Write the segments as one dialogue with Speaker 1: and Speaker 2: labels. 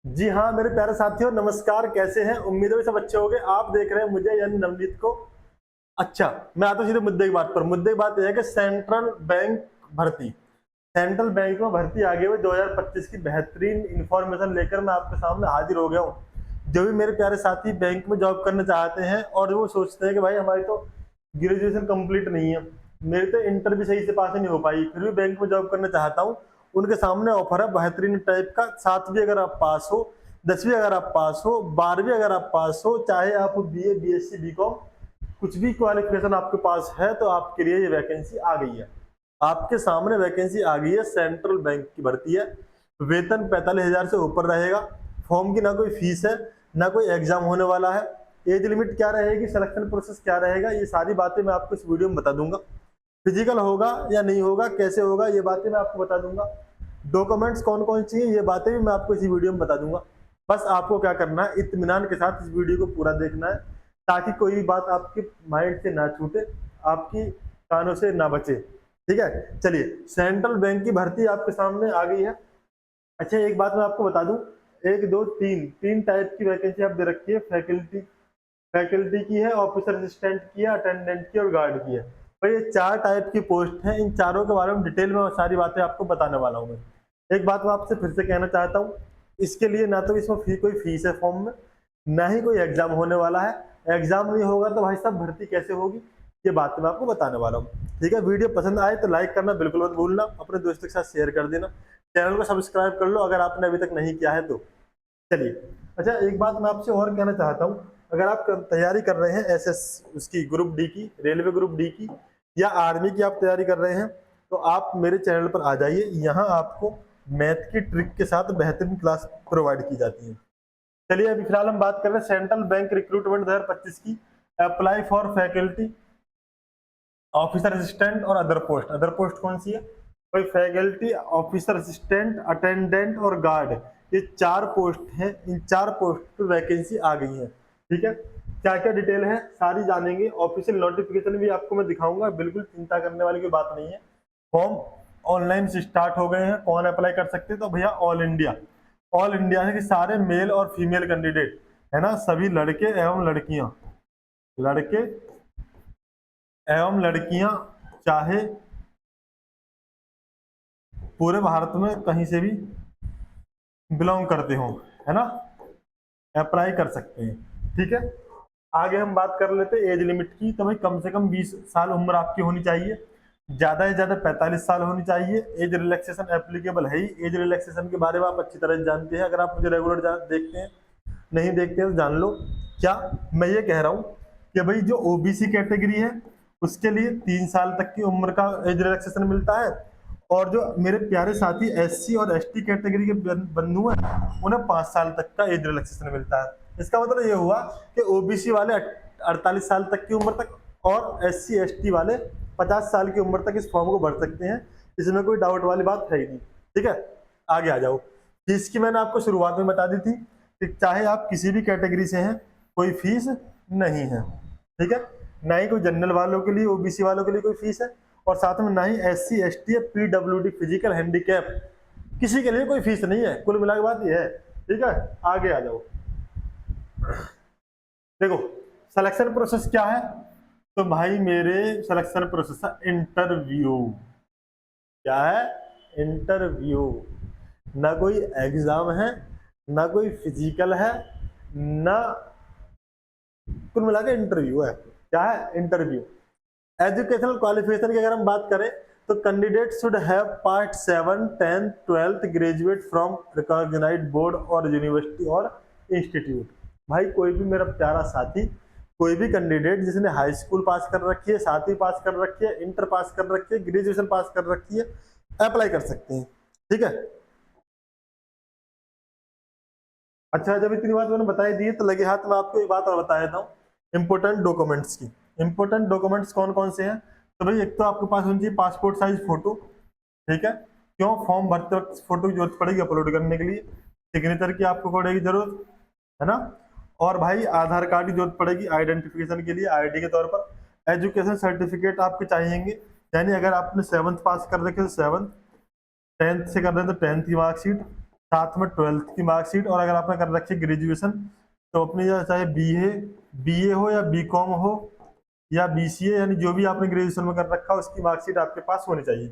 Speaker 1: जी हाँ, मेरे प्यारे साथियों नमस्कार, कैसे हैं? उम्मीद है सब अच्छे होंगे। आप देख रहे हैं मुझे यानी नवनीत को। अच्छा, मैं आता हूँ सीधे मुद्दे की बात पर। मुद्दे की बात यह है कि सेंट्रल बैंक भर्ती, सेंट्रल बैंक में भर्ती आगे हुए 2025 की बेहतरीन इंफॉर्मेशन लेकर मैं आपके सामने हाजिर हो गया हूँ। जो भी मेरे प्यारे साथी बैंक में जॉब करना चाहते हैं और वो सोचते हैं कि भाई हमारी तो ग्रेजुएशन कंप्लीट नहीं है, मेरी तो इंटर भी सही से पास नहीं हो पाई, फिर भी बैंक में जॉब करना चाहता हूँ, उनके सामने ऑफर है बेहतरीन टाइप का। 7वीं अगर आप पास हो, 10वीं अगर आप पास हो, 12वीं अगर आप पास हो, चाहे आप बीए, बीएससी, बीकॉम, कुछ भी क्वालिफिकेशन आपके पास है, तो आपके लिए ये वैकेंसी आ गई है। आपके सामने वैकेंसी आ गई है, सेंट्रल बैंक की भर्ती है। वेतन 45,000 से ऊपर रहेगा। फॉर्म की ना कोई फीस है, ना कोई एग्जाम होने वाला है। एज लिमिट क्या रहेगी, सिलेक्शन प्रोसेस क्या रहेगा, ये सारी बातें मैं आपको इस वीडियो में बता दूंगा। फिजिकल होगा या नहीं होगा, कैसे होगा, ये बातें मैं आपको बता दूंगा। डॉक्यूमेंट्स कौन कौन चाहिए, ये बातें भी मैं आपको इसी वीडियो में बता दूंगा। बस आपको क्या करना है, इत्मीनान के साथ इस वीडियो को पूरा देखना है, ताकि कोई भी बात आपके माइंड से ना छूटे, आपकी कानों से ना बचे। ठीक है, चलिए, सेंट्रल बैंक की भर्ती आपके सामने आ गई है। अच्छा, एक बात मैं आपको बता दूं, एक दो तीन तीन टाइप की वैकेंसी आप दे रखी है। फैकल्टी फैकल्टी की है, ऑफिसर असिस्टेंट की है, अटेंडेंट की और गार्ड की है। तो ये 4 टाइप की पोस्ट हैं। इन चारों के बारे में डिटेल में सारी बातें आपको बताने वाला हूँ मैं। एक बात मैं आपसे फिर से कहना चाहता हूँ, इसके लिए ना तो इसमें कोई फीस है फॉर्म में, ना ही कोई एग्जाम होने वाला है। एग्जाम नहीं होगा तो भाई साहब भर्ती कैसे होगी, ये बात मैं आपको बताने वाला हूँ। ठीक है, वीडियो पसंद आए तो लाइक करना बिल्कुल मत भूलना, अपने दोस्तों के साथ शेयर कर देना, चैनल को सब्सक्राइब कर लो अगर आपने अभी तक नहीं किया है तो। चलिए, अच्छा, एक बात मैं आपसे और कहना चाहता हूँ। अगर आप तैयारी कर रहे हैं एसएस उसकी ग्रुप डी की, रेलवे ग्रुप डी की, या आर्मी की आप तैयारी कर रहे हैं, तो आप मेरे चैनल पर आ जाइए। यहाँ आपको मैथ की ट्रिक के साथ बेहतरीन क्लास प्रोवाइड की जाती है। चलिए, अभी फिलहाल हम बात कर रहे हैं सेंट्रल बैंक रिक्रूटमेंट 2025 की। Apply for faculty, officer assistant और अदर पोस्ट। अदर पोस्ट कौन सी है? कोई फैकल्टी, ऑफिसर असिस्टेंट, अटेंडेंट और गार्ड, ये 4 पोस्ट हैं। इन 4 पोस्ट पे वैकेंसी आ गई है। ठीक है, क्या क्या डिटेल है सारी जानेंगे। ऑफिशियल नोटिफिकेशन भी आपको मैं दिखाऊंगा, बिल्कुल चिंता करने वाली कोई बात नहीं है। फॉर्म ऑनलाइन से स्टार्ट हो गए हैं। कौन अप्लाई कर सकते हैं? तो भैया ऑल इंडिया है कि सारे मेल और फीमेल कैंडिडेट, है ना, सभी लड़के एवं लड़कियां, लड़के एवं लड़कियां, चाहे पूरे भारत में कहीं से भी बिलोंग करते हो, है ना, अप्लाई कर सकते हैं। ठीक है, आगे हम बात कर लेते हैं एज लिमिट की। तो भाई कम से कम 20 साल उम्र आपकी होनी चाहिए, ज्यादा से ज्यादा 45 साल होनी चाहिए। एज रिलैक्सेशन एप्लीकेबल है ही। एज रिलैक्सेशन के बारे में आप अच्छी तरह जानते हैं, अगर आप मुझे रेगुलर देखते हैं, नहीं देखते हैं तो जान लो। क्या मैं ये कह रहा हूँ कि भाई जो ओबीसी कैटेगरी है उसके लिए 3 साल तक की उम्र का एज रिलैक्सेशन मिलता है, और जो मेरे प्यारे साथी एससी और एसटी कैटेगरी के बंधु हैं उन्हें 5 साल तक का एज रिलैक्सेशन मिलता है। इसका मतलब ये हुआ कि ओबीसी वाले 48 साल तक की उम्र तक, और एससी एसटी वाले 50 साल की उम्र तक इस फॉर्म को भर सकते हैं। इसमें कोई डाउट वाली बात है ही नहीं। ठीक है, आगे आ जाओ। फीस की मैंने आपको शुरुआत में बता दी थी कि चाहे आप किसी भी कैटेगरी से हैं, कोई फीस नहीं है। ठीक है, ना ही कोई जनरल वालों के लिए, ओबीसी वालों के लिए कोई फीस है, और साथ में ना ही एससी एसटी या पीडब्ल्यूडी फिजिकल हैंडीकैप किसी के लिए कोई फीस नहीं है। कुल मिला के बात ये है। ठीक है, आगे आ जाओ। देखो, सिलेक्शन प्रोसेस क्या है? तो भाई मेरे सिलेक्शन प्रोसेस है इंटरव्यू। क्या है? इंटरव्यू। ना कोई एग्जाम है, ना कोई फिजिकल है, ना, कुल मिला के इंटरव्यू है। क्या है? इंटरव्यू। एजुकेशनल क्वालिफिकेशन की अगर हम बात करें तो candidate should have passed 7 10th 12th graduate from recognized board और यूनिवर्सिटी और इंस्टीट्यूट। भाई कोई भी मेरा प्यारा साथी, कोई भी कैंडिडेट जिसने हाई स्कूल पास कर रखी है, 7वीं पास कर रखी है, इंटर पास कर रखी है, ग्रेजुएशन पास कर रखी है, अप्लाई कर सकते हैं। ठीक है, अच्छा, जब इतनी बात मैंने बताई दी है तो लगे हाथ में आपको एक बात और बता देता हूँ इंपोर्टेंट डॉक्यूमेंट्स की। इंपोर्टेंट डॉक्यूमेंट्स कौन कौन से हैं? तो भाई एक तो आपके पास होनी चाहिए पासपोर्ट साइज फोटो। ठीक है, क्यों? फॉर्म भरते वक्त फोटो की जरूरत पड़ेगी अपलोड करने के लिए। सिग्नेचर की आपको पड़ेगी जरूरत, है ना। और भाई आधार कार्ड की जरूरत पड़ेगी आइडेंटिफिकेशन के लिए, आईडी के तौर पर। एजुकेशन सर्टिफिकेट आपके चाहिएंगे, यानी अगर आपने 7th पास कर रखे तो 7th, 10th से कर रहे हैं तो 10th की मार्कशीट, साथ में 12th की मार्कशीट, और अगर आपने कर रखी ग्रेजुएशन तो अपनी चाहे बीए हो या बीकॉम हो या बीसीए, यानी जो भी आपने ग्रेजुएशन में कर रखा उसकी मार्कशीट आपके पास होनी चाहिए।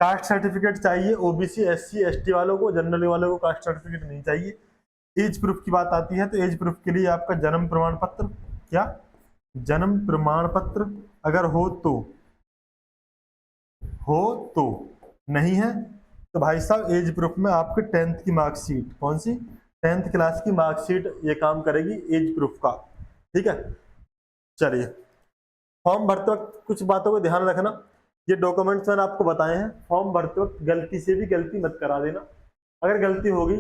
Speaker 1: कास्ट सर्टिफिकेट चाहिए ओबीसी एससी एसटी वालों को, जनरल वालों को कास्ट सर्टिफिकेट नहीं चाहिए। एज प्रूफ की बात आती है तो एज प्रूफ के लिए आपका जन्म प्रमाण पत्र, क्या जन्म प्रमाण पत्र अगर हो तो, नहीं है तो भाई साहब एज प्रूफ में आपके 10th की मार्कशीट, कौन सी 10th क्लास की मार्कशीट ये काम करेगी एज प्रूफ का। ठीक है, चलिए फॉर्म भरते वक्त कुछ बातों को ध्यान रखना। ये डॉक्यूमेंट्स मैंने आपको बताए हैं, फॉर्म भरते वक्त गलती से भी गलती मत करा देना। अगर गलती होगी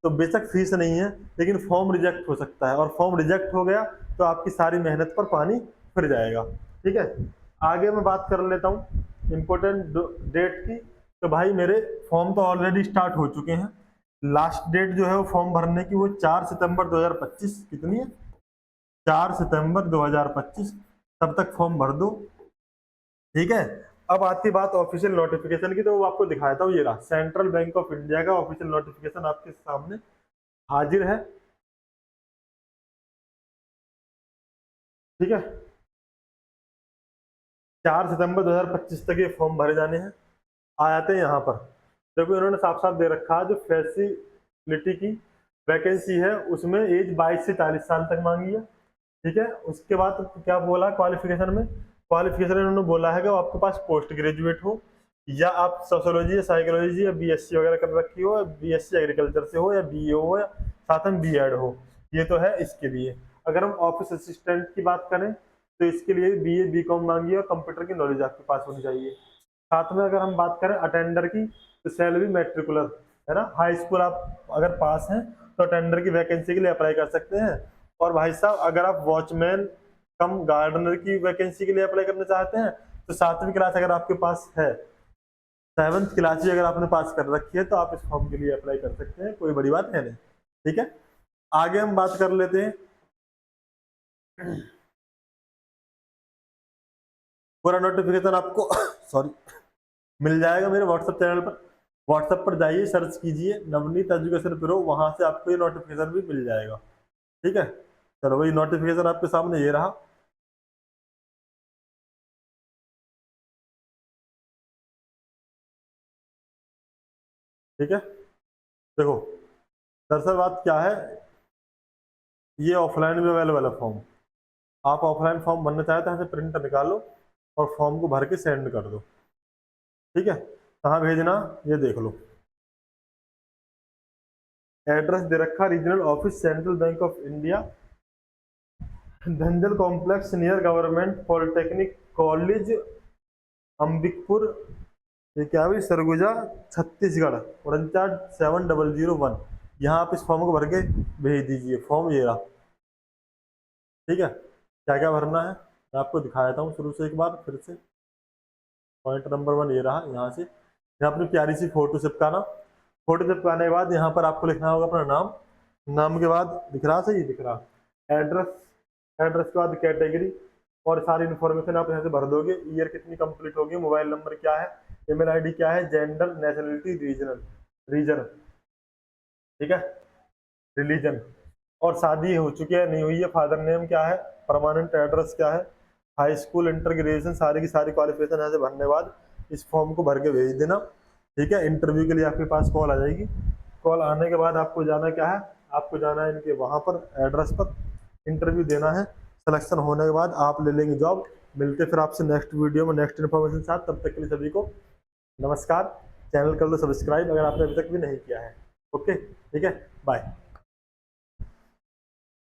Speaker 1: तो बेशक फीस नहीं है लेकिन फॉर्म रिजेक्ट हो सकता है, और फॉर्म रिजेक्ट हो गया तो आपकी सारी मेहनत पर पानी फिर जाएगा। ठीक है, आगे मैं बात कर लेता हूँ इम्पोर्टेंट डेट की। तो भाई मेरे फॉर्म तो ऑलरेडी स्टार्ट हो चुके हैं। लास्ट डेट जो है वो फॉर्म भरने की वो 4 सितंबर 2025, कितनी है 4 सितंबर 2025, तब तक फॉर्म भर दो। ठीक है, अब आती बात ऑफिशियल नोटिफिकेशन की, तो वो आपको दिखाता हूँ। ये रहा सेंट्रल बैंक ऑफ इंडिया का ऑफिशियल नोटिफिकेशन आपके सामने हाजिर है। ठीक है, 4 सितंबर 2025 तक ये फॉर्म भरे जाने हैं। आ जाते हैं यहाँ पर, देखो इन्होंने साफ साफ दे रखा है जो फैसिलिटी की वैकेंसी है उसमें एज 22 से 40 साल तक मांगी है। ठीक है, उसके बाद क्या बोला क्वालिफिकेशन में, क्वालिफिकेशन इन्होंने बोला है कि आपके पास पोस्ट ग्रेजुएट हो, या आप सोशोलॉजी या साइकोलॉजी या बीएससी वगैरह कर रखी हो, या बीएससी एग्रीकल्चर से हो, या बीए हो, या साथ में बीएड हो। ये तो है इसके लिए। अगर हम ऑफिस असिस्टेंट की बात करें तो इसके लिए बीए बीकॉम मांगी है और कंप्यूटर की नॉलेज आपके पास होनी चाहिए। साथ में अगर हम बात करें अटेंडर की तो सैलरी मैट्रिकुलर है ना, हाई स्कूल आप अगर पास हैं तो अटेंडर की वैकेंसी के लिए अप्लाई कर सकते हैं। और भाई साहब अगर आप वॉचमैन कम गार्डनर की वैकेंसी के लिए अप्लाई करना चाहते हैं तो 7वीं क्लास अगर आपके पास है, 7th क्लास भी अगर आपने पास कर रखी है तो आप इस फॉर्म के लिए अप्लाई कर सकते हैं, कोई बड़ी बात है नहीं। ठीक है, आगे हम बात कर लेते हैं। पूरा नोटिफिकेशन आपको सॉरी मिल जाएगा मेरे व्हाट्सएप चैनल पर। व्हाट्सएप पर जाइए, सर्च कीजिए नवनीत एजुकेशन ब्यूरो, वहां से आपको ये नोटिफिकेशन भी मिल जाएगा। ठीक है, चलो वही नोटिफिकेशन आपके सामने ये रहा। ठीक है, देखो दरअसल बात क्या है, ये ऑफलाइन भी अवेलेबल है फॉर्म। आप ऑफलाइन फॉर्म भरना चाहते हैं तो प्रिंट निकालो और फॉर्म को भर के सेंड कर दो। ठीक है, कहाँ भेजना ये देख लो, एड्रेस दे रखा regional office central bank of India, Dhanjal complex near government polytechnic college, Ambikapur, ये क्या भी सरगुजा, छत्तीसगढ़ 497001। यहाँ आप इस फॉर्म को भर के भेज दीजिए। फॉर्म ये रहा। ठीक है, क्या क्या भरना है मैं आपको दिखा देता हूँ शुरू से एक बार फिर से। पॉइंट नंबर 1 ये रहा, यहाँ से यहाँ अपनी प्यारी सी फोटो चिपकाना। फोटो चिपकाने के बाद यहाँ पर आपको लिखना होगा अपना नाम, नाम के बाद दिख रहा, सही दिख रहा, एड्रेस, एड्रेस के बाद कैटेगरी और सारी इन्फॉर्मेशन आप यहाँ से भर दोगे। ईयर कितनी कंप्लीट होगी, मोबाइल नंबर क्या है, ईमेल आईडी क्या है, जेंडर, नेशनलिटी, रीजन, ठीक है, रिलीजन, और शादी हो चुकी है नहीं हुई है, फादर नेम क्या है, परमानेंट एड्रेस क्या है, हाई स्कूल इंटर ग्रेजुएशन, सारी की सारी क्वालिफिकेशन यहाँ से भरने के बाद इस फॉर्म को भर के भेज देना। ठीक है, इंटरव्यू के लिए आपके पास कॉल आ जाएगी। कॉल आने के बाद आपको जाना क्या है, आपको जाना है इनके वहाँ पर एड्रेस पर, इंटरव्यू देना है। सिलेक्शन होने के बाद आप ले लेंगे जॉब। मिलते फिर आपसे नेक्स्ट वीडियो में नेक्स्ट इन्फॉर्मेशन साथ, तब तक के लिए सभी को नमस्कार। चैनल कर लो सब्सक्राइब अगर आपने अभी तक भी नहीं किया है। ओके, ठीक है, बाय।